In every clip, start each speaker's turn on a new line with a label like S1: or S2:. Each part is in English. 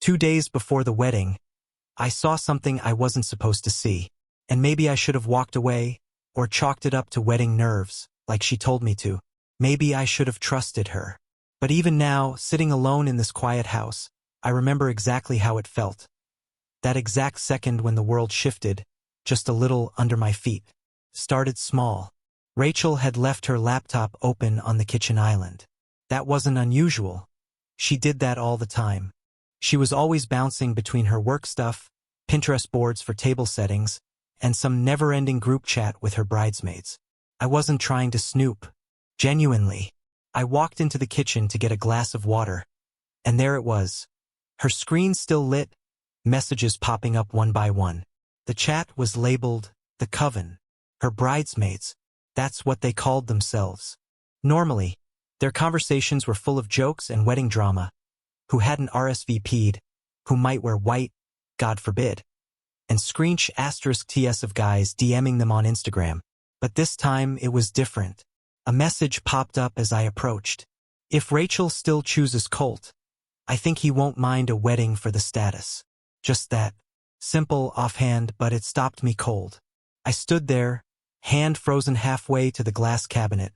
S1: 2 days before the wedding, I saw something I wasn't supposed to see. And maybe I should have walked away, or chalked it up to wedding nerves, like she told me to. Maybe I should have trusted her. But even now, sitting alone in this quiet house, I remember exactly how it felt. That exact second when the world shifted, just a little under my feet. Started small. Rachel had left her laptop open on the kitchen island. That wasn't unusual. She did that all the time. She was always bouncing between her work stuff, Pinterest boards for table settings, and some never-ending group chat with her bridesmaids. I wasn't trying to snoop. Genuinely. I walked into the kitchen to get a glass of water. And there it was. Her screen still lit, messages popping up one by one. The chat was labeled, The Coven. Her bridesmaids. That's what they called themselves. Normally, their conversations were full of jokes and wedding drama. Who hadn't RSVP'd, who might wear white, God forbid. And screech *TS of guys DMing them on Instagram. But this time it was different. A message popped up as I approached. If Rachel still chooses Colt, I think he won't mind a wedding for the status. Just that. Simple, offhand, but it stopped me cold. I stood there, hand frozen halfway to the glass cabinet,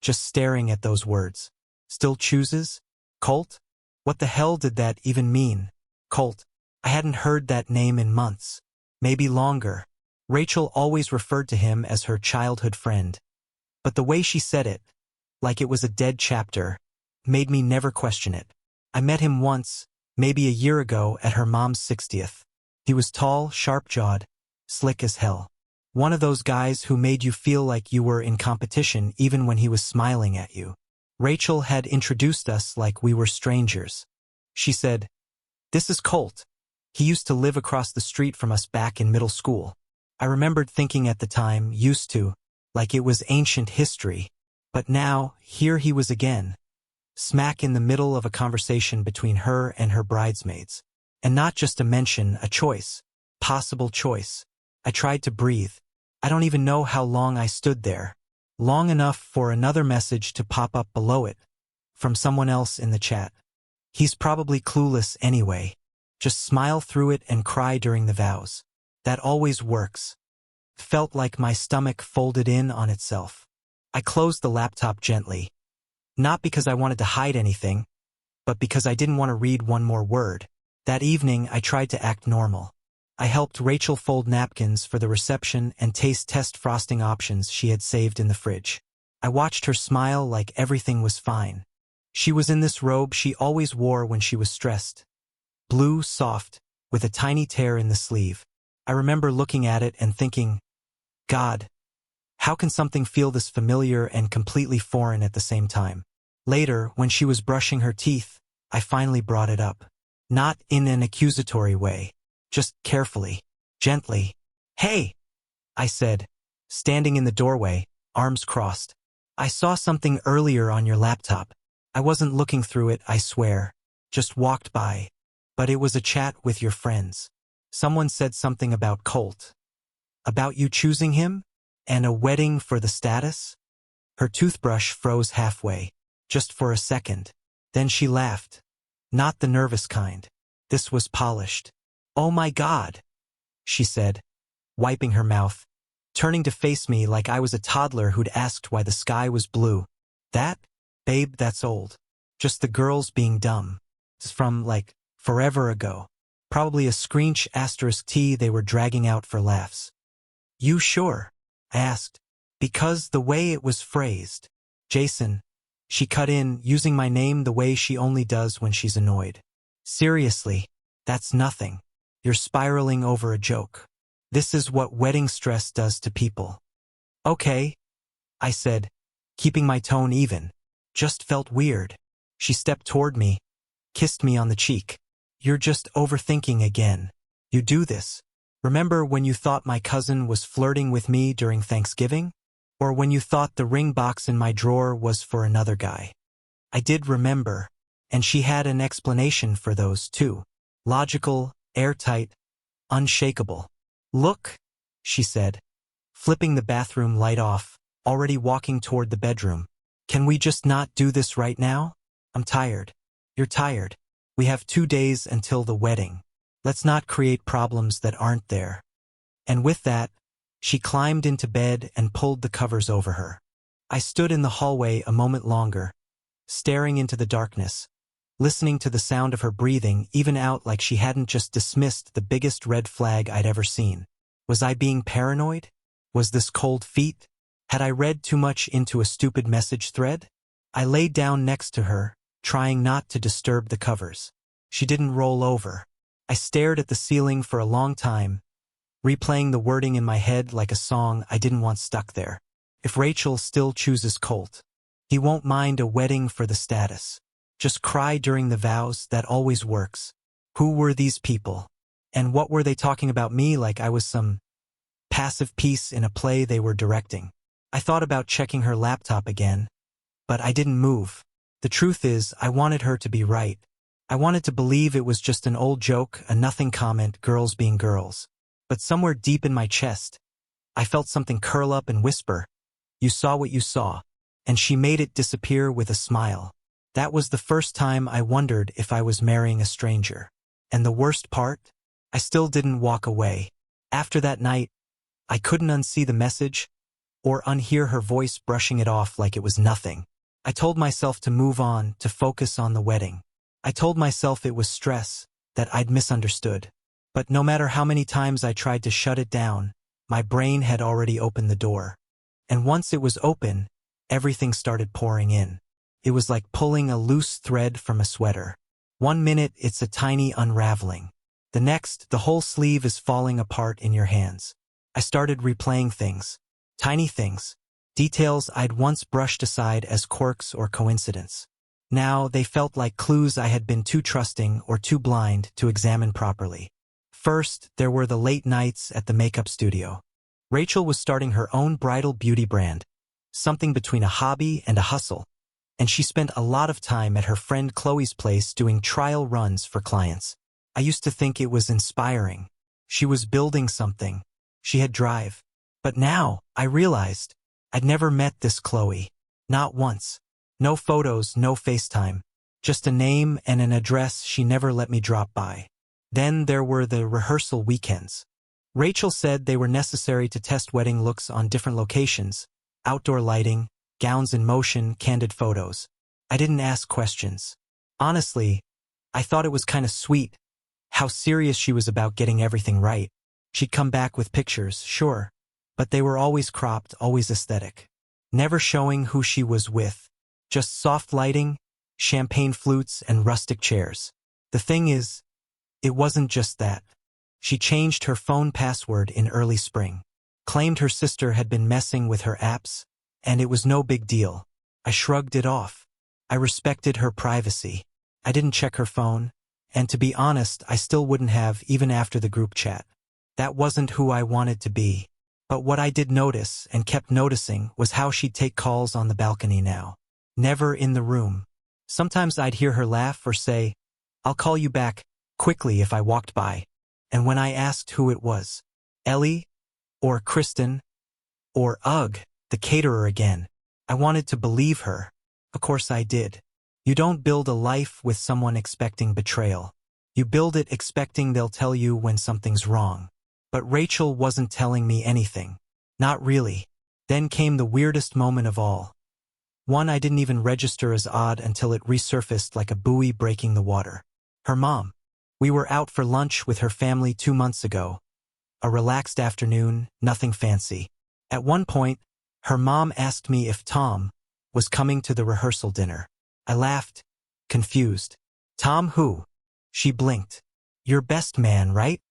S1: just staring at those words. Still chooses? Colt? What the hell did that even mean? Colt. I hadn't heard that name in months. Maybe longer. Rachel always referred to him as her childhood friend. But the way she said it, like it was a dead chapter, made me never question it. I met him once, maybe a year ago, at her mom's 60th. He was tall, sharp-jawed, slick as hell. One of those guys who made you feel like you were in competition even when he was smiling at you. Rachel had introduced us like we were strangers. She said, "This is Colt. He used to live across the street from us back in middle school." I remembered thinking at the time, used to, like it was ancient history. But now, here he was again. Smack in the middle of a conversation between her and her bridesmaids. And not just a mention, a choice. Possible choice. I tried to breathe. I don't even know how long I stood there. Long enough for another message to pop up below it. From someone else in the chat. He's probably clueless anyway. Just smile through it and cry during the vows. That always works. Felt like my stomach folded in on itself. I closed the laptop gently. Not because I wanted to hide anything, but because I didn't want to read one more word. That evening, I tried to act normal. I helped Rachel fold napkins for the reception and taste test frosting options she had saved in the fridge. I watched her smile like everything was fine. She was in this robe she always wore when she was stressed. Blue, soft, with a tiny tear in the sleeve. I remember looking at it and thinking, God, how can something feel this familiar and completely foreign at the same time? Later, when she was brushing her teeth, I finally brought it up. Not in an accusatory way, just carefully, gently. "Hey," I said, standing in the doorway, arms crossed. "I saw something earlier on your laptop. I wasn't looking through it, I swear. Just walked by. But it was a chat with your friends. Someone said something about Colt. About you choosing him? And a wedding for the status?" Her toothbrush froze halfway, just for a second. Then she laughed. Not the nervous kind. This was polished. "Oh my God," she said, wiping her mouth, turning to face me like I was a toddler who'd asked why the sky was blue. "That? Babe, that's old. Just the girls being dumb. It's from, like, forever ago. Probably a screech *T they were dragging out for laughs." "You sure?" I asked. Because the way it was phrased. "Jason," she cut in, using my name the way she only does when she's annoyed. "Seriously, that's nothing. You're spiraling over a joke. This is what wedding stress does to people." "Okay," I said, keeping my tone even. Just felt weird. She stepped toward me, kissed me on the cheek. "You're just overthinking again. You do this. Remember when you thought my cousin was flirting with me during Thanksgiving? Or when you thought the ring box in my drawer was for another guy?" I did remember, and she had an explanation for those too. Logical, airtight, unshakable. "Look," she said, flipping the bathroom light off, already walking toward the bedroom. "Can we just not do this right now? I'm tired." "You're tired. We have 2 days until the wedding. Let's not create problems that aren't there. And with that, she climbed into bed and pulled the covers over her. I stood in the hallway a moment longer, staring into the darkness, listening to the sound of her breathing even out like she hadn't just dismissed the biggest red flag I'd ever seen. Was I being paranoid? Was this cold feet? Had I read too much into a stupid message thread? I laid down next to her, trying not to disturb the covers. She didn't roll over. I stared at the ceiling for a long time, replaying the wording in my head like a song I didn't want stuck there. If Rachel still chooses Colt, he won't mind a wedding for the status. Just cry during the vows, that always works. Who were these people? And what were they talking about me like I was some passive piece in a play they were directing? I thought about checking her laptop again, but I didn't move. The truth is, I wanted her to be right. I wanted to believe it was just an old joke, a nothing comment, girls being girls. But somewhere deep in my chest, I felt something curl up and whisper, "You saw what you saw." And she made it disappear with a smile. That was the first time I wondered if I was marrying a stranger. And the worst part? I still didn't walk away. After that night, I couldn't unsee the message or unhear her voice brushing it off like it was nothing. I told myself to move on, to focus on the wedding. I told myself it was stress, that I'd misunderstood. But no matter how many times I tried to shut it down, my brain had already opened the door. And once it was open, everything started pouring in. It was like pulling a loose thread from a sweater. 1 minute it's a tiny unraveling. The next, the whole sleeve is falling apart in your hands. I started replaying things. Tiny things. Details I'd once brushed aside as quirks or coincidence. Now they felt like clues I had been too trusting or too blind to examine properly. First, there were the late nights at the makeup studio. Rachel was starting her own bridal beauty brand, something between a hobby and a hustle, and she spent a lot of time at her friend Chloe's place doing trial runs for clients. I used to think it was inspiring. She was building something. She had drive. But now, I realized, I'd never met this Chloe. Not once. No photos, no FaceTime. Just a name and an address she never let me drop by. Then there were the rehearsal weekends. Rachel said they were necessary to test wedding looks on different locations. Outdoor lighting, gowns in motion, candid photos. I didn't ask questions. Honestly, I thought it was kind of sweet, how serious she was about getting everything right. She'd come back with pictures, sure, but they were always cropped, always aesthetic. Never showing who she was with. Just soft lighting, champagne flutes, and rustic chairs. The thing is, it wasn't just that. She changed her phone password in early spring. Claimed her sister had been messing with her apps, and it was no big deal. I shrugged it off. I respected her privacy. I didn't check her phone, and to be honest, I still wouldn't have even after the group chat. That wasn't who I wanted to be. But what I did notice, and kept noticing, was how she'd take calls on the balcony now. Never in the room. Sometimes I'd hear her laugh or say, "I'll call you back," quickly if I walked by. And when I asked who it was, Ellie? Or Kristen? Or ugh, the caterer again. I wanted to believe her. Of course I did. You don't build a life with someone expecting betrayal. You build it expecting they'll tell you when something's wrong. But Rachel wasn't telling me anything. Not really. Then came the weirdest moment of all. One I didn't even register as odd until it resurfaced like a buoy breaking the water. Her mom. We were out for lunch with her family 2 months ago. A relaxed afternoon, nothing fancy. At one point, her mom asked me if Tom was coming to the rehearsal dinner. I laughed, confused. "Tom who?" She blinked. "Your best man, right?"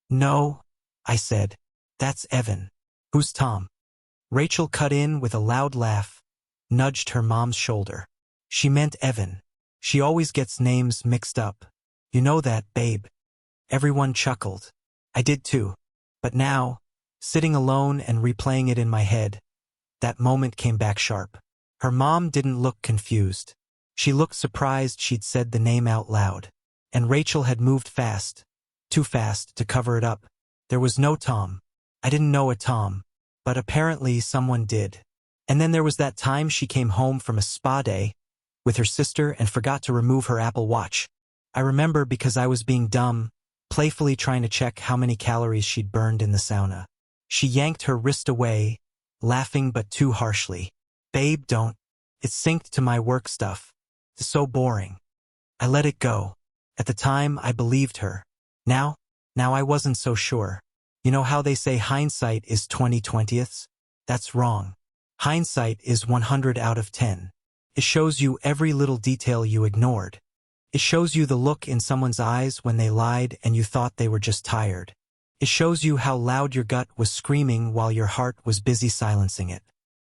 S1: "No," I said. "That's Evan." "Who's Tom?" Rachel cut in with a loud laugh, nudged her mom's shoulder. She meant Evan. She always gets names mixed up. "You know that, babe." Everyone chuckled. I did too. But now, sitting alone and replaying it in my head, that moment came back sharp. Her mom didn't look confused. She looked surprised she'd said the name out loud. And Rachel had moved fast, too fast to cover it up. There was no Tom. I didn't know a Tom, but apparently someone did. And then there was that time she came home from a spa day with her sister and forgot to remove her Apple Watch. I remember because I was being dumb, playfully trying to check how many calories she'd burned in the sauna. She yanked her wrist away, laughing but too harshly. Babe, don't. It's synced to my work stuff. It's so boring. I let it go. At the time, I believed her. Now I wasn't so sure. You know how they say hindsight is 20/20ths? That's wrong. Hindsight is 100 out of 10. It shows you every little detail you ignored. It shows you the look in someone's eyes when they lied and you thought they were just tired. It shows you how loud your gut was screaming while your heart was busy silencing it.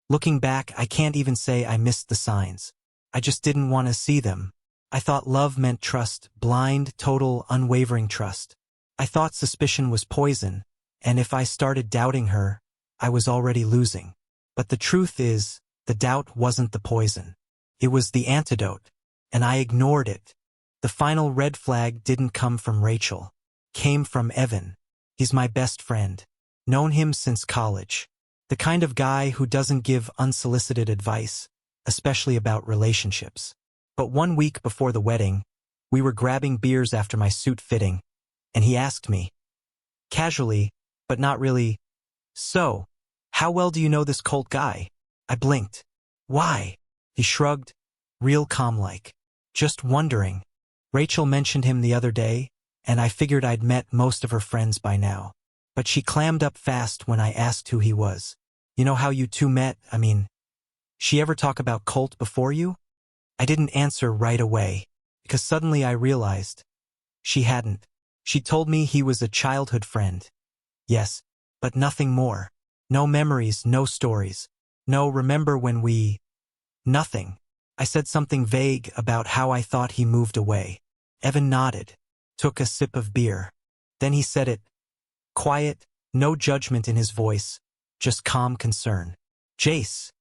S1: Looking back, I can't even say I missed the signs. I just didn't want to see them. I thought love meant trust, blind, total, unwavering trust. I thought suspicion was poison, and if I started doubting her, I was already losing. But the truth is, the doubt wasn't the poison. It was the antidote, and I ignored it. The final red flag didn't come from Rachel. Came from Evan. He's my best friend. Known him since college. The kind of guy who doesn't give unsolicited advice, especially about relationships. But 1 week before the wedding, we were grabbing beers after my suit fitting, and he asked me, casually, but not really, "So, how well do you know this Colt guy?" I blinked. "Why?" He shrugged, real calm-like. "Just wondering. Rachel mentioned him the other day, and I figured I'd met most of her friends by now. But she clammed up fast when I asked who he was. You know how you two met? She ever talk about Colt before you?" I didn't answer right away, because suddenly I realized she hadn't. She told me he was a childhood friend. Yes, but nothing more. No memories, no stories. No remember when we... Nothing. I said something vague about how I thought he moved away. Evan nodded, took a sip of beer. Then he said it. Quiet, no judgment in his voice, just calm concern. "Jace,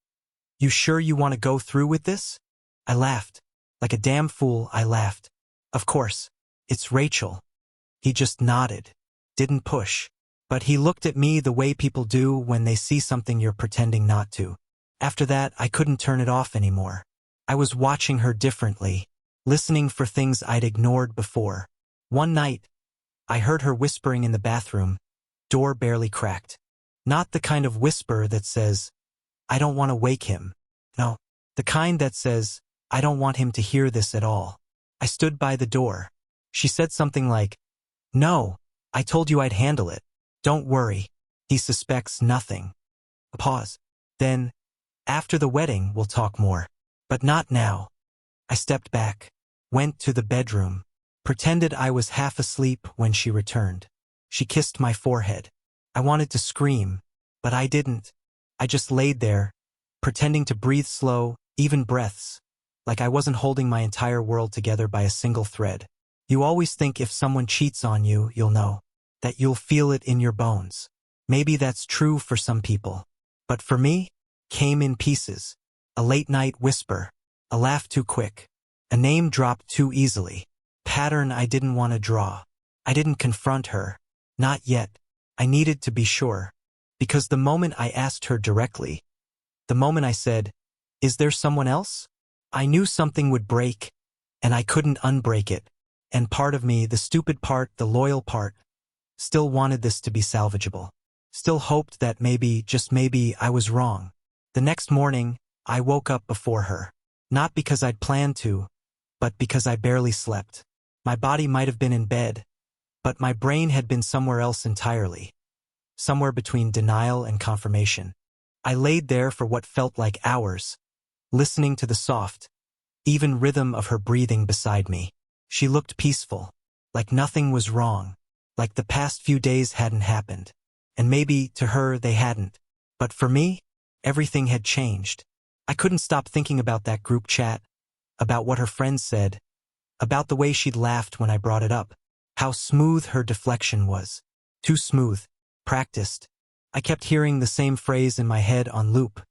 S1: you sure you want to go through with this?" I laughed. Like a damn fool, I laughed. "Of course. It's Rachel." He just nodded. Didn't push. But he looked at me the way people do when they see something you're pretending not to. After that, I couldn't turn it off anymore. I was watching her differently, listening for things I'd ignored before. One night, I heard her whispering in the bathroom. Door barely cracked. Not the kind of whisper that says, "I don't want to wake him." No, the kind that says, "I don't want him to hear this at all." I stood by the door. She said something like, "No, I told you I'd handle it. Don't worry. He suspects nothing." A pause. Then, "After the wedding, we'll talk more. But not now." I stepped back, went to the bedroom, pretended I was half asleep when she returned. She kissed my forehead. I wanted to scream, but I didn't. I just laid there, pretending to breathe slow, even breaths, like I wasn't holding my entire world together by a single thread. You always think if someone cheats on you, you'll know. That you'll feel it in your bones. Maybe that's true for some people. But for me, came in pieces. A late-night whisper. A laugh too quick. A name dropped too easily. Pattern I didn't want to draw. I didn't confront her. Not yet. I needed to be sure. Because the moment I asked her directly, the moment I said, "Is there someone else?" I knew something would break, and I couldn't unbreak it. And part of me, the stupid part, the loyal part, still wanted this to be salvageable. Still hoped that maybe, just maybe, I was wrong. The next morning, I woke up before her. Not because I'd planned to, but because I barely slept. My body might have been in bed, but my brain had been somewhere else entirely. Somewhere between denial and confirmation. I laid there for what felt like hours, listening to the soft, even rhythm of her breathing beside me. She looked peaceful, like nothing was wrong, like the past few days hadn't happened. And maybe, to her, they hadn't. But for me, everything had changed. I couldn't stop thinking about that group chat, about what her friends said, about the way she'd laughed when I brought it up, how smooth her deflection was. Too smooth. Practiced. I kept hearing the same phrase in my head on loop.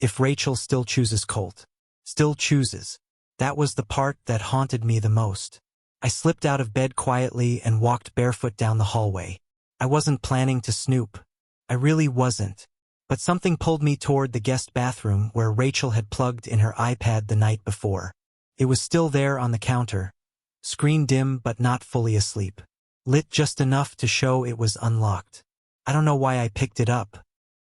S1: If Rachel still chooses Colt. Still chooses. That was the part that haunted me the most. I slipped out of bed quietly and walked barefoot down the hallway. I wasn't planning to snoop. I really wasn't. But something pulled me toward the guest bathroom where Rachel had plugged in her iPad the night before. It was still there on the counter, screen dim but not fully asleep. Lit just enough to show it was unlocked. I don't know why I picked it up.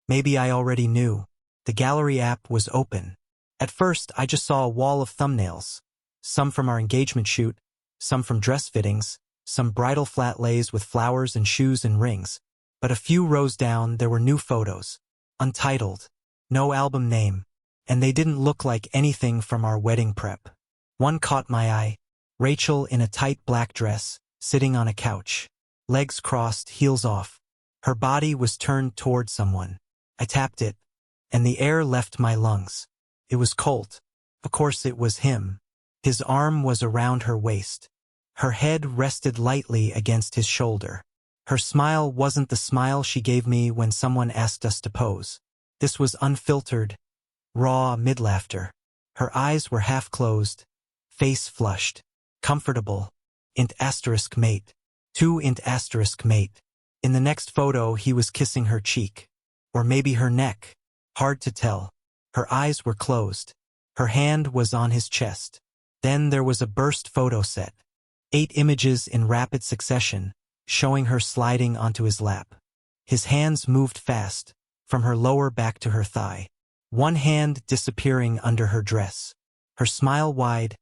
S1: Maybe I already knew. The gallery app was open. At first, I just saw a wall of thumbnails. Some from our engagement shoot, some from dress fittings, some bridal flat lays with flowers and shoes and rings. But a few rows down, there were new photos. Untitled. No album name. And they didn't look like anything from our wedding prep. One caught my eye. Rachel in a tight black dress, sitting on a couch. Legs crossed, heels off. Her body was turned toward someone. I tapped it, and the air left my lungs. It was Colt. Of course it was him. His arm was around her waist. Her head rested lightly against his shoulder. Her smile wasn't the smile she gave me when someone asked us to pose. This was unfiltered, raw mid-laughter. Her eyes were half closed, face flushed, comfortable. *mate. *mate. In the next photo, he was kissing her cheek. Or maybe her neck. Hard to tell. Her eyes were closed. Her hand was on his chest. Then there was a burst photo set. 8 images in rapid succession, showing her sliding onto his lap. His hands moved fast, from her lower back to her thigh. One hand disappearing under her dress. Her smile wide,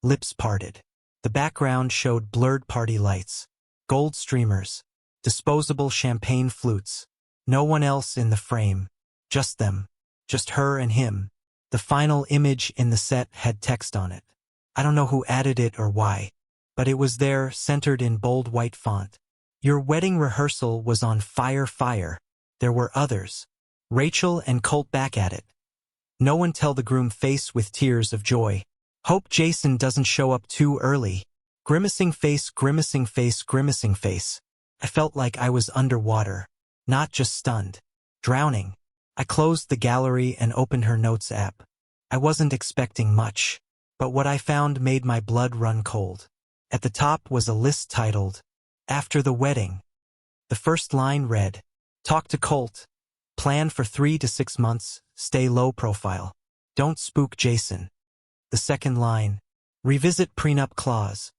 S1: lips parted. The background showed blurred party lights, gold streamers, disposable champagne flutes. No one else in the frame. Just them. Just her and him. The final image in the set had text on it. I don't know who added it or why, but it was there, centered in bold white font. Your wedding rehearsal was on fire. There were others. Rachel and Colt back at it. No one tell the groom face with tears of joy. Hope Jason doesn't show up too early. Grimacing face. I felt like I was underwater. Not just stunned. Drowning. I closed the gallery and opened her notes app. I wasn't expecting much, but what I found made my blood run cold. At the top was a list titled, After the Wedding. The first line read, Talk to Colt. Plan for 3 to 6 months, stay low profile. Don't spook Jason. The second line, Revisit prenup clause.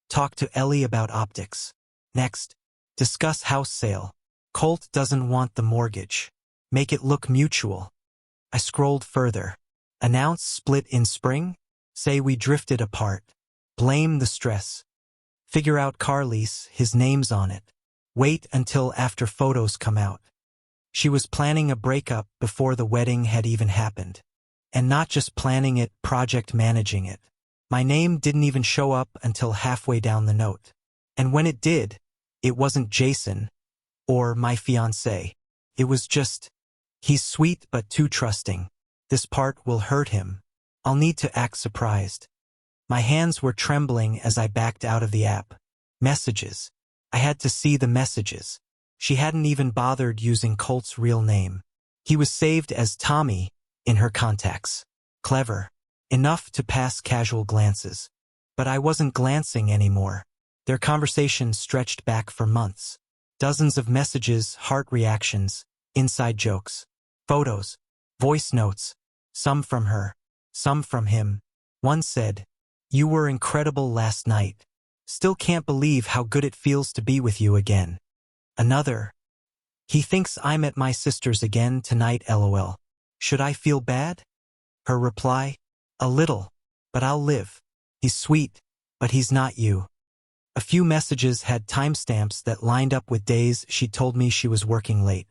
S1: Talk to Ellie about optics. Next, discuss house sale. Colt doesn't want the mortgage. Make it look mutual. I scrolled further. Announce split in spring? Say we drifted apart. Blame the stress. Figure out car lease, his name's on it. Wait until after photos come out. She was planning a breakup before the wedding had even happened. And not just planning it, project managing it. My name didn't even show up until halfway down the note. And when it did, it wasn't Jason or my fiancé. It was just, he's sweet but too trusting. This part will hurt him. I'll need to act surprised. My hands were trembling as I backed out of the app. Messages. I had to see the messages. She hadn't even bothered using Colt's real name. He was saved as Tommy in her contacts. Clever. Enough to pass casual glances. But I wasn't glancing anymore. Their conversation stretched back for months. Dozens of messages, heart reactions, inside jokes, photos, voice notes, some from her, some from him. One said, You were incredible last night. Still can't believe how good it feels to be with you again. Another, He thinks I'm at my sister's again tonight, lol. Should I feel bad? Her reply, A little, but I'll live. He's sweet, but he's not you. A few messages had timestamps that lined up with days she told me she was working late.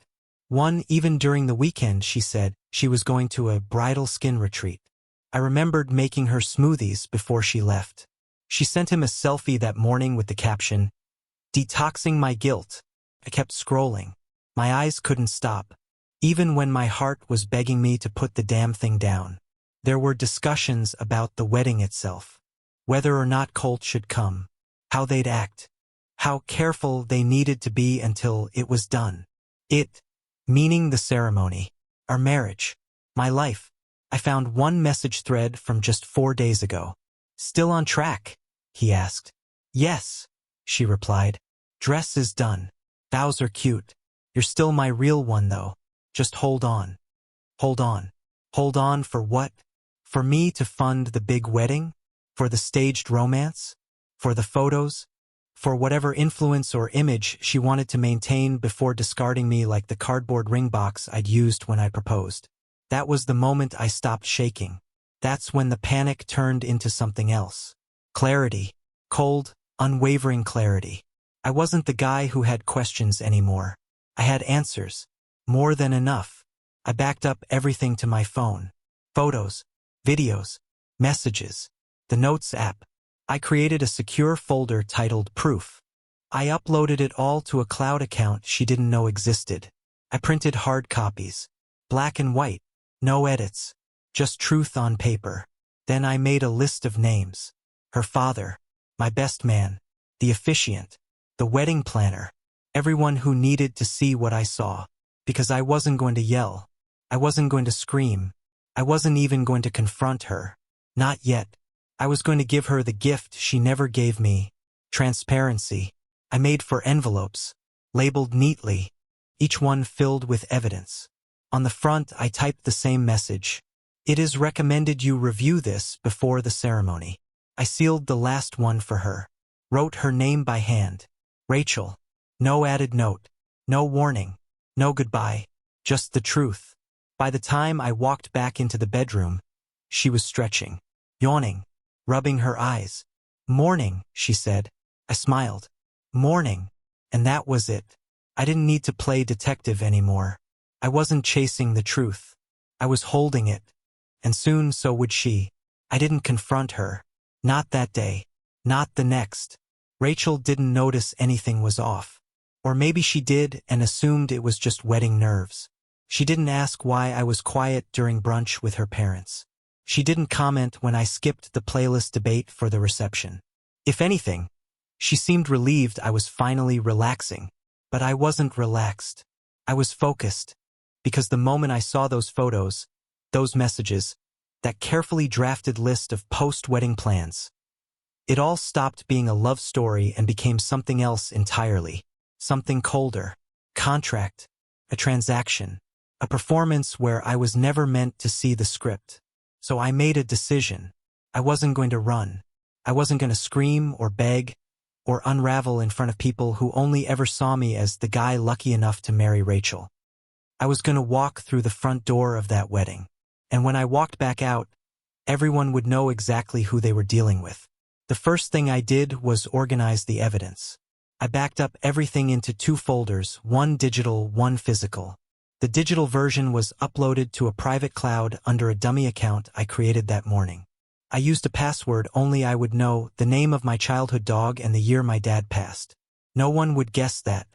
S1: One, even during the weekend, she said she was going to a bridal skin retreat. I remembered making her smoothies before she left. She sent him a selfie that morning with the caption, Detoxing my guilt. I kept scrolling. My eyes couldn't stop, even when my heart was begging me to put the damn thing down. There were discussions about the wedding itself, whether or not Colt should come, how they'd act, how careful they needed to be until it was done. It, meaning the ceremony, our marriage, my life. I found one message thread from just 4 days ago. Still on track? He asked. Yes, she replied. Dress is done. Vows are cute. You're still my real one though. Just hold on. Hold on. Hold on for what? For me to fund the big wedding? For the staged romance? For the photos? For whatever influence or image she wanted to maintain before discarding me like the cardboard ring box I'd used when I proposed. That was the moment I stopped shaking. That's when the panic turned into something else. Clarity. Cold, unwavering clarity. I wasn't the guy who had questions anymore. I had answers. More than enough. I backed up everything to my phone. Photos, videos, messages, the Notes app. I created a secure folder titled Proof. I uploaded it all to a cloud account she didn't know existed. I printed hard copies. Black and white. No edits. Just truth on paper. Then I made a list of names. Her father. My best man. The officiant. The wedding planner. Everyone who needed to see what I saw. Because I wasn't going to yell. I wasn't going to scream. I wasn't even going to confront her. Not yet. I was going to give her the gift she never gave me. Transparency. I made 4 envelopes. Labeled neatly. Each one filled with evidence. On the front I typed the same message. It is recommended you review this before the ceremony. I sealed the last one for her. Wrote her name by hand. Rachel. No added note. No warning. No goodbye. Just the truth. By the time I walked back into the bedroom, she was stretching. Yawning. Rubbing her eyes. Morning, she said. I smiled. Morning. And that was it. I didn't need to play detective anymore. I wasn't chasing the truth. I was holding it. And soon so would she. I didn't confront her. Not that day. Not the next. Rachel didn't notice anything was off. Or maybe she did and assumed it was just wedding nerves. She didn't ask why I was quiet during brunch with her parents. She didn't comment when I skipped the playlist debate for the reception. If anything, she seemed relieved I was finally relaxing. But I wasn't relaxed. I was focused. Because the moment I saw those photos, those messages, that carefully drafted list of post-wedding plans, it all stopped being a love story and became something else entirely. Something colder. Contract. A transaction. A performance where I was never meant to see the script. So I made a decision. I wasn't going to run. I wasn't going to scream or beg or unravel in front of people who only ever saw me as the guy lucky enough to marry Rachel. I was going to walk through the front door of that wedding. And when I walked back out, everyone would know exactly who they were dealing with. The first thing I did was organize the evidence. I backed up everything into 2 folders, one digital, one physical. The digital version was uploaded to a private cloud under a dummy account I created that morning. I used a password only I would know, the name of my childhood dog and the year my dad passed. No one would guess that.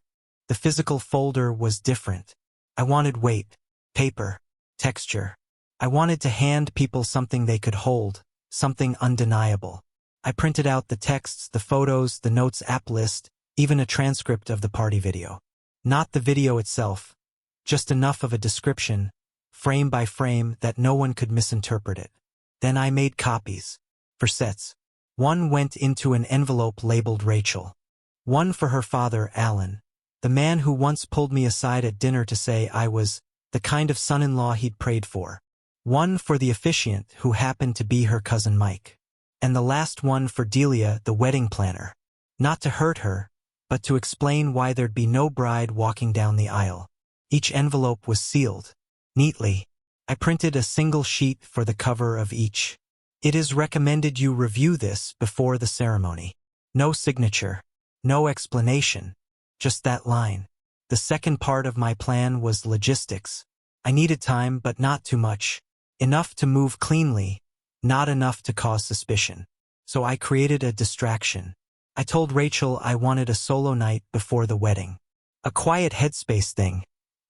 S1: The physical folder was different. I wanted weight, paper, texture. I wanted to hand people something they could hold, something undeniable. I printed out the texts, the photos, the Notes app list, even a transcript of the party video. Not the video itself. Just enough of a description, frame by frame, that no one could misinterpret it. Then I made copies. For sets. One went into an envelope labeled Rachel. One for her father, Alan. The man who once pulled me aside at dinner to say I was the kind of son-in-law he'd prayed for. One for the officiant who happened to be her cousin Mike. And the last one for Delia, the wedding planner. Not to hurt her, but to explain why there'd be no bride walking down the aisle. Each envelope was sealed. Neatly. I printed a single sheet for the cover of each. It is recommended you review this before the ceremony. No signature. No explanation. Just that line. The second part of my plan was logistics. I needed time, but not too much. Enough to move cleanly, not enough to cause suspicion. So I created a distraction. I told Rachel I wanted a solo night before the wedding. A quiet headspace thing,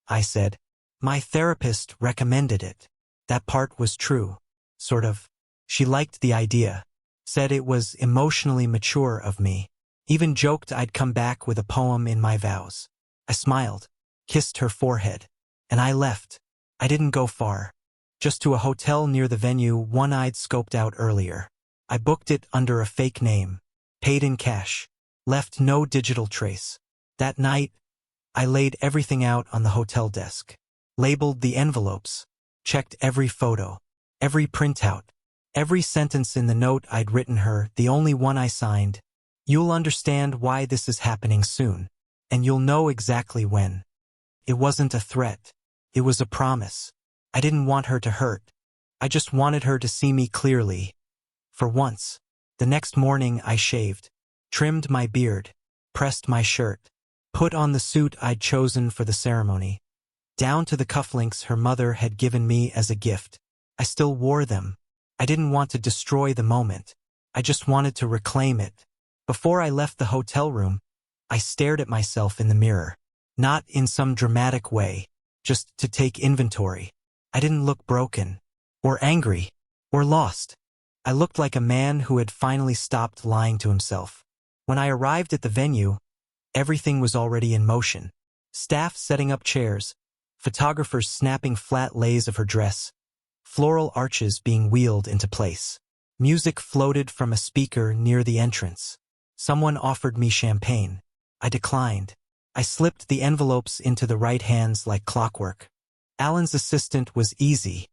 S1: I said. My therapist recommended it. That part was true. Sort of. She liked the idea. Said it was emotionally mature of me. Even joked I'd come back with a poem in my vows. I smiled, kissed her forehead, and I left. I didn't go far. Just to a hotel near the venue one I'd scoped out earlier. I booked it under a fake name. Paid in cash. Left no digital trace. That night, I laid everything out on the hotel desk. Labeled the envelopes. Checked every photo. Every printout. Every sentence in the note I'd written her, the only one I signed. You'll understand why this is happening soon, and you'll know exactly when. It wasn't a threat. It was a promise. I didn't want her to hurt. I just wanted her to see me clearly. For once. The next morning I shaved, trimmed my beard, pressed my shirt, put on the suit I'd chosen for the ceremony. Down to the cufflinks her mother had given me as a gift. I still wore them. I didn't want to destroy the moment. I just wanted to reclaim it. Before I left the hotel room, I stared at myself in the mirror. Not in some dramatic way, just to take inventory. I didn't look broken, or angry, or lost. I looked like a man who had finally stopped lying to himself. When I arrived at the venue, everything was already in motion. Staff setting up chairs, photographers snapping flat lays of her dress, floral arches being wheeled into place. Music floated from a speaker near the entrance. Someone offered me champagne. I declined. I slipped the envelopes into the right hands like clockwork. Alan's assistant was easy.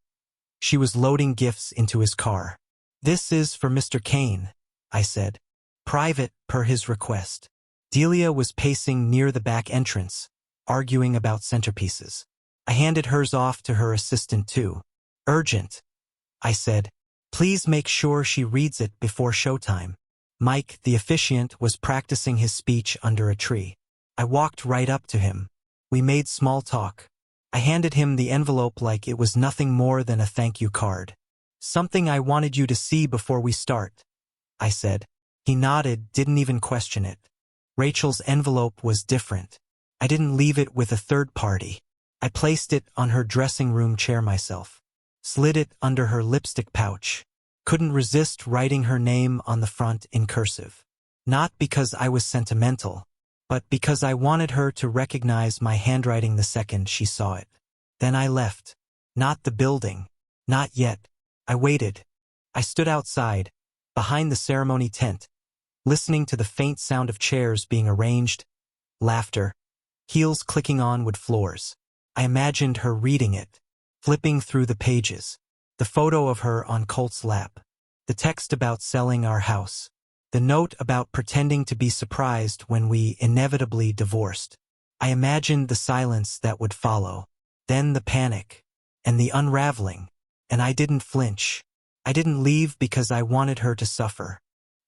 S1: She was loading gifts into his car. "This is for Mr. Kane," I said. "Private, per his request." Delia was pacing near the back entrance, arguing about centerpieces. I handed hers off to her assistant too. "Urgent," I said. "Please make sure she reads it before showtime." Mike, the officiant, was practicing his speech under a tree. I walked right up to him. We made small talk. I handed him the envelope like it was nothing more than a thank you card. "Something I wanted you to see before we start," I said. He nodded, didn't even question it. Rachel's envelope was different. I didn't leave it with a third party. I placed it on her dressing room chair myself. Slid it under her lipstick pouch. Couldn't resist writing her name on the front in cursive. Not because I was sentimental, but because I wanted her to recognize my handwriting the second she saw it. Then I left. Not the building. Not yet. I waited. I stood outside, behind the ceremony tent, listening to the faint sound of chairs being arranged, laughter, heels clicking on wood floors. I imagined her reading it, flipping through the pages. The photo of her on Colt's lap. The text about selling our house. The note about pretending to be surprised when we inevitably divorced. I imagined the silence that would follow, then the panic, and the unraveling, and I didn't flinch. I didn't leave because I wanted her to suffer.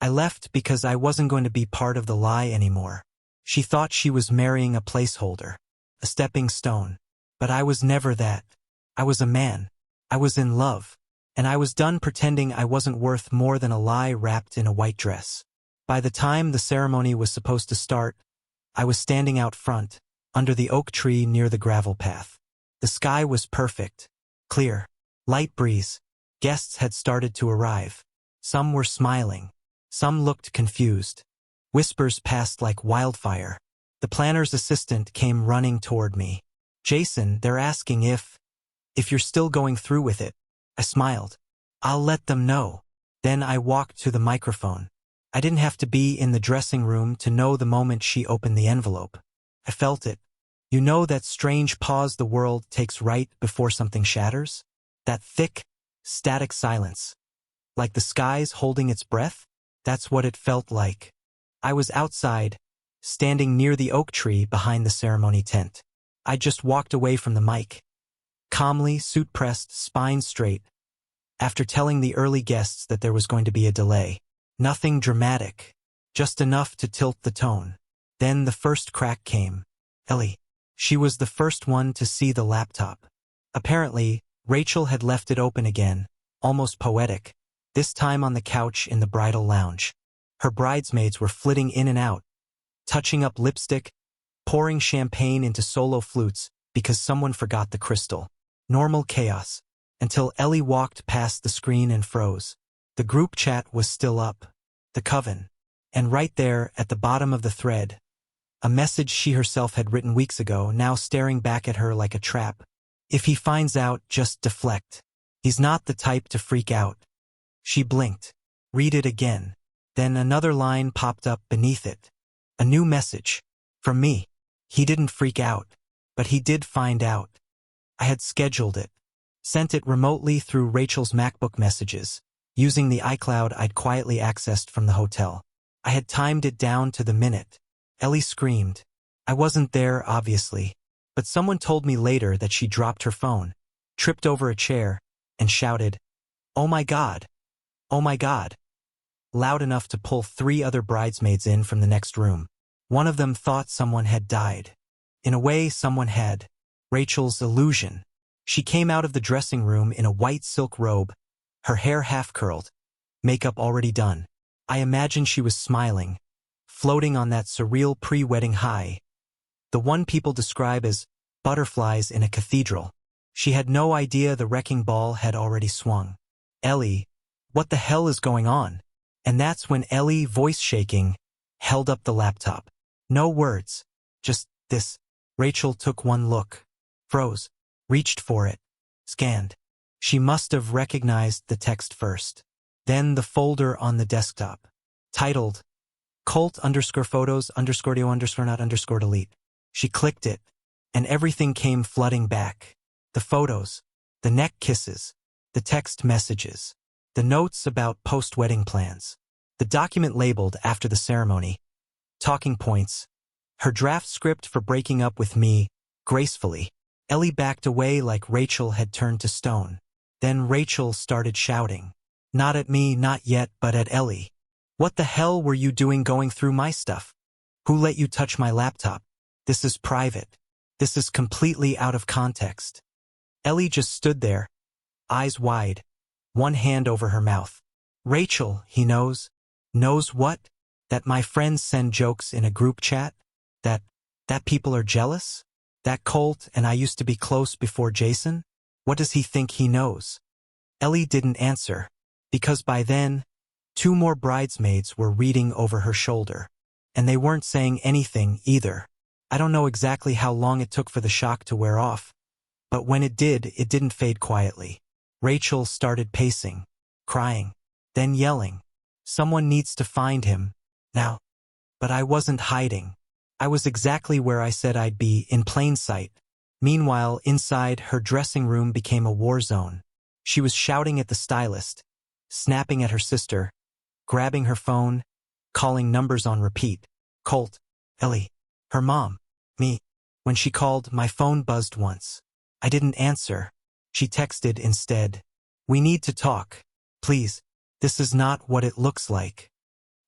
S1: I left because I wasn't going to be part of the lie anymore. She thought she was marrying a placeholder, a stepping stone. But I was never that. I was a man. I was in love. And I was done pretending I wasn't worth more than a lie wrapped in a white dress. By the time the ceremony was supposed to start, I was standing out front, under the oak tree near the gravel path. The sky was perfect, clear, light breeze. Guests had started to arrive. Some were smiling. Some looked confused. Whispers passed like wildfire. The planner's assistant came running toward me. "Jason, they're asking if you're still going through with it." I smiled. "I'll let them know." Then I walked to the microphone. I didn't have to be in the dressing room to know the moment she opened the envelope. I felt it. You know that strange pause the world takes right before something shatters? That thick, static silence. Like the sky's holding its breath? That's what it felt like. I was outside, standing near the oak tree behind the ceremony tent. I just walked away from the mic. Calmly, suit pressed, spine straight. After telling the early guests that there was going to be a delay. Nothing dramatic. Just enough to tilt the tone. Then the first crack came. Ellie. She was the first one to see the laptop. Apparently, Rachel had left it open again, almost poetic, this time on the couch in the bridal lounge. Her bridesmaids were flitting in and out, touching up lipstick, pouring champagne into solo flutes because someone forgot the crystal. Normal chaos, until Ellie walked past the screen and froze. The group chat was still up, the coven, and right there at the bottom of the thread, a message she herself had written weeks ago, now staring back at her like a trap. "If he finds out, just deflect. He's not the type to freak out." She blinked. Read it again. Then another line popped up beneath it. A new message. From me. He didn't freak out. But he did find out. I had scheduled it. Sent it remotely through Rachel's MacBook messages, using the iCloud I'd quietly accessed from the hotel. I had timed it down to the minute. Ellie screamed. I wasn't there, obviously, but someone told me later that she dropped her phone, tripped over a chair, and shouted, "Oh my God! Oh my God!" loud enough to pull 3 other bridesmaids in from the next room. One of them thought someone had died. In a way, someone had. Rachel's illusion. She came out of the dressing room in a white silk robe, her hair half-curled, makeup already done. I imagined she was smiling, floating on that surreal pre-wedding high, the one people describe as butterflies in a cathedral. She had no idea the wrecking ball had already swung. "Ellie, what the hell is going on?" And that's when Ellie, voice shaking, held up the laptop. No words, just this. Rachel took one look, froze, reached for it, scanned. She must have recognized the text first. Then the folder on the desktop, titled cult_photos_audio_not_delete. She clicked it, and everything came flooding back. The photos, the neck kisses, the text messages, the notes about post-wedding plans, the document labeled after the ceremony, talking points, her draft script for breaking up with me, gracefully. Ellie backed away like Rachel had turned to stone. Then Rachel started shouting. Not at me, not yet, but at Ellie. "What the hell were you doing going through my stuff? Who let you touch my laptop? This is private. This is completely out of context." Ellie just stood there, eyes wide, one hand over her mouth. "Rachel, he knows." "Knows what? That my friends send jokes in a group chat? That people are jealous? That Colt and I used to be close before Jason? What does he think he knows?" Ellie didn't answer, because by then, 2 more bridesmaids were reading over her shoulder. And they weren't saying anything either. I don't know exactly how long it took for the shock to wear off, but when it did, it didn't fade quietly. Rachel started pacing, crying, then yelling, "Someone needs to find him, now." But I wasn't hiding. I was exactly where I said I'd be, in plain sight. Meanwhile, inside, her dressing room became a war zone. She was shouting at the stylist, snapping at her sister, grabbing her phone, calling numbers on repeat. Colt, Ellie, her mom, me. When she called, my phone buzzed once. I didn't answer. She texted instead. "We need to talk. Please. This is not what it looks like."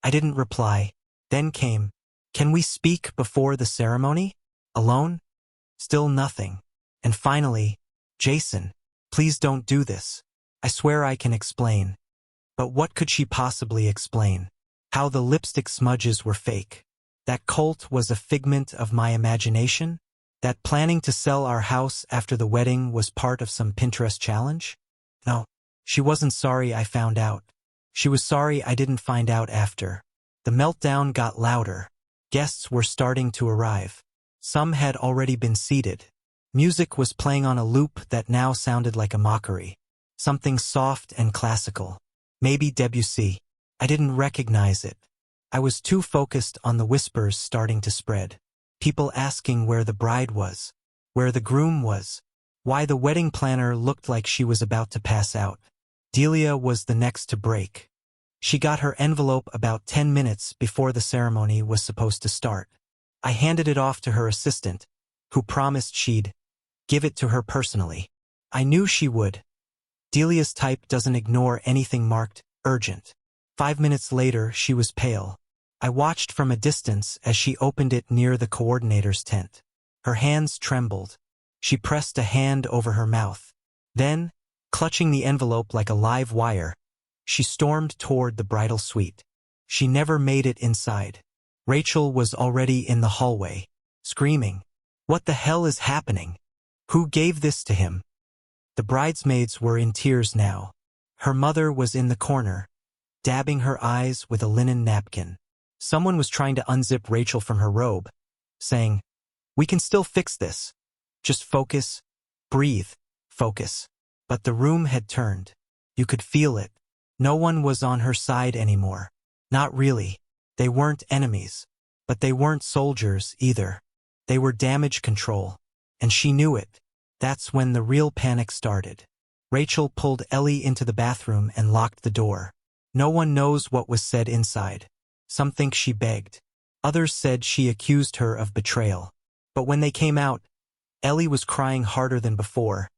S1: I didn't reply. Then came, "Can we speak before the ceremony? Alone?" Still nothing. And finally, "Jason, please don't do this. I swear I can explain." But what could she possibly explain? How the lipstick smudges were fake. That Colt was a figment of my imagination? That planning to sell our house after the wedding was part of some Pinterest challenge? No, she wasn't sorry I found out. She was sorry I didn't find out after. The meltdown got louder. Guests were starting to arrive. Some had already been seated. Music was playing on a loop that now sounded like a mockery. Something soft and classical. Maybe Debussy. I didn't recognize it. I was too focused on the whispers starting to spread. People asking where the bride was, where the groom was, why the wedding planner looked like she was about to pass out. Delia was the next to break. She got her envelope about 10 minutes before the ceremony was supposed to start. I handed it off to her assistant, who promised she'd give it to her personally. I knew she would. Delia's type doesn't ignore anything marked urgent. 5 minutes later, she was pale. I watched from a distance as she opened it near the coordinator's tent. Her hands trembled. She pressed a hand over her mouth. Then, clutching the envelope like a live wire, she stormed toward the bridal suite. She never made it inside. Rachel was already in the hallway, screaming, "What the hell is happening? Who gave this to him?" The bridesmaids were in tears now. Her mother was in the corner, dabbing her eyes with a linen napkin. Someone was trying to unzip Rachel from her robe, saying, "We can still fix this. Just focus, breathe, focus." But the room had turned. You could feel it. No one was on her side anymore. Not really. They weren't enemies. But they weren't soldiers either. They were damage control. And she knew it. That's when the real panic started. Rachel pulled Ellie into the bathroom and locked the door. No one knows what was said inside. Some think she begged. Others said she accused her of betrayal. But when they came out, Ellie was crying harder than before,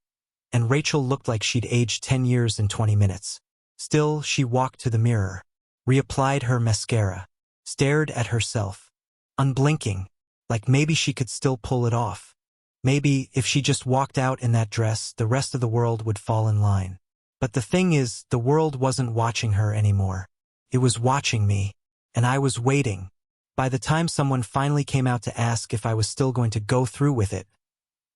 S1: and Rachel looked like she'd aged 10 years in 20 minutes. Still, she walked to the mirror, reapplied her mascara, stared at herself, unblinking, like maybe she could still pull it off. Maybe, if she just walked out in that dress, the rest of the world would fall in line. But the thing is, the world wasn't watching her anymore. It was watching me, and I was waiting. By the time someone finally came out to ask if I was still going to go through with it,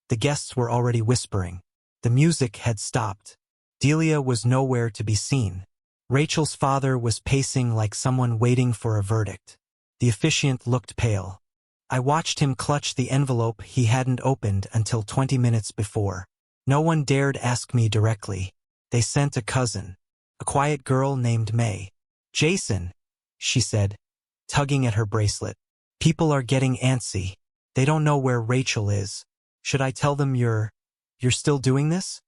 S1: the guests were already whispering. The music had stopped. Delia was nowhere to be seen. Rachel's father was pacing like someone waiting for a verdict. The officiant looked pale. I watched him clutch the envelope he hadn't opened until 20 minutes before. No one dared ask me directly. They sent a cousin, a quiet girl named May. "Jason," she said, tugging at her bracelet. "People are getting antsy. They don't know where Rachel is. Should I tell them you're still doing this?"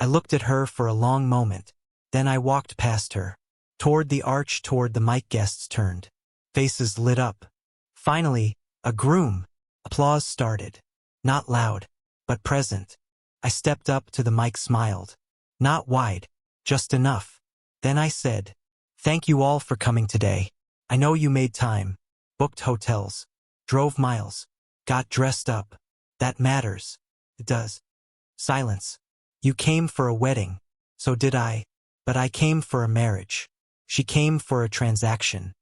S1: I looked at her for a long moment. Then I walked past her, toward the arch toward the mic guests turned. Faces lit up. Finally, a groom. Applause started. Not loud, but present. I stepped up to the mic, smiled. Not wide, just enough. Then I said, "Thank you all for coming today. I know you made time, booked hotels, drove miles, got dressed up. That matters. It does." Silence. "You came for a wedding. So did I. But I came for a marriage. She came for a transaction."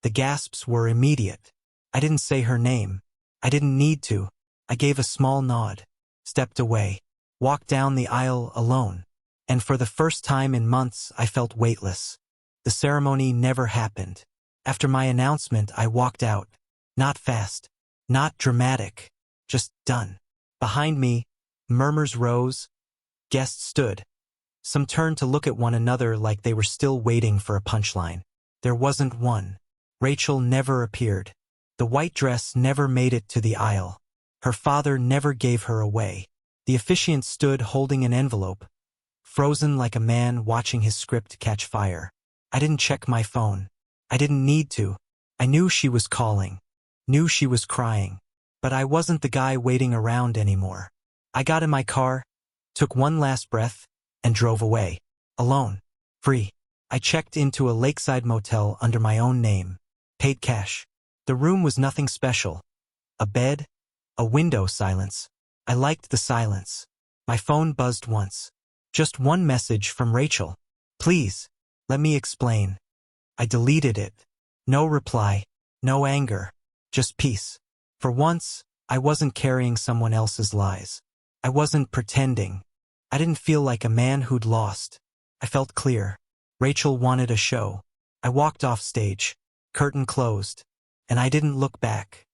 S1: The gasps were immediate. I didn't say her name. I didn't need to. I gave a small nod, stepped away, walked down the aisle alone. And for the first time in months, I felt weightless. The ceremony never happened. After my announcement, I walked out. Not fast, not dramatic, just done. Behind me, murmurs rose. Guests stood. Some turned to look at one another like they were still waiting for a punchline. There wasn't one. Rachel never appeared. The white dress never made it to the aisle. Her father never gave her away. The officiant stood holding an envelope, frozen like a man watching his script catch fire. I didn't check my phone. I didn't need to. I knew she was calling, knew she was crying. But I wasn't the guy waiting around anymore. I got in my car, took one last breath, and drove away. Alone. Free. I checked into a lakeside motel under my own name. Paid cash. The room was nothing special. A bed, a window, silence. I liked the silence. My phone buzzed once. Just one message from Rachel. "Please, let me explain." I deleted it. No reply, no anger, just peace. For once, I wasn't carrying someone else's lies. I wasn't pretending. I didn't feel like a man who'd lost. I felt clear. Rachel wanted a show. I walked off stage. Curtain closed. And I didn't look back.